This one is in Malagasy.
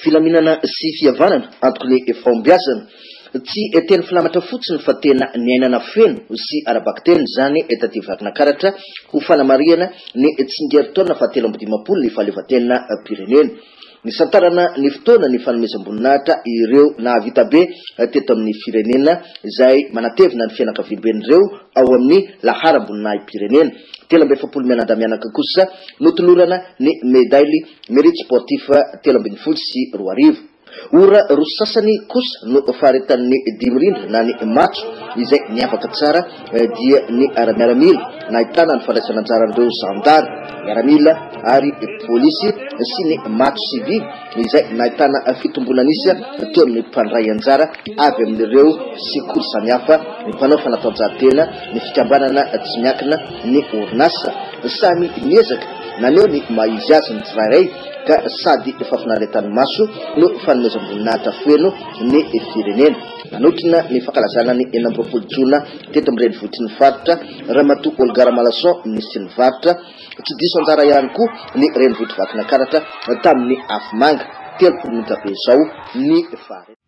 filaminana sy fihavanana antoky ny fombiazana tsy teny filamatra fotsiny fa tena niainana feno sy arabakteny zany etaty vakina karatra ho fanamariana ny tsingeritaona fa 17 ny fahaleovatena pirenena ny santarana ny fotoana ny fanomezam-boninahitra ireo nahavita be teto amin'ny firenena izay manatevina ny fianakavian'ireo ao amin'ny laharam-boninahitra pirenena 17 mianadamianaka kosa notolorana ny medaily mérite sportif 12 sy 2 ora rosasany kosa no faretan'ny dimrindra na ny matso izay niavaka tsara dia ny miaramila nahitana ny fandraisana anjaran'ireo zandary miaramila ary polisy sy ny matso civil izay nahitana fitombonana isy teo amin'ny mpandray anjara avy amin'ireo sekoly samihafa ny mpanao fanatanjahantena ny fikambanana tsy miankina ny orinasa samy miezaka naneo ny maizy azy ny tsirairay ka sady fafinaretan'ny maso no fanomezam-boninahitra feno ny firenena nanotrina ny fankalazana ny 16 jona teto amin'ny renivohitry ny faritra Ramatoa Olgara Malason ministry ny faritra tsy diso anjara ihany koa ny renivohitry vakina karatra tamin'ny afimanga 30 minitra be zao ny fary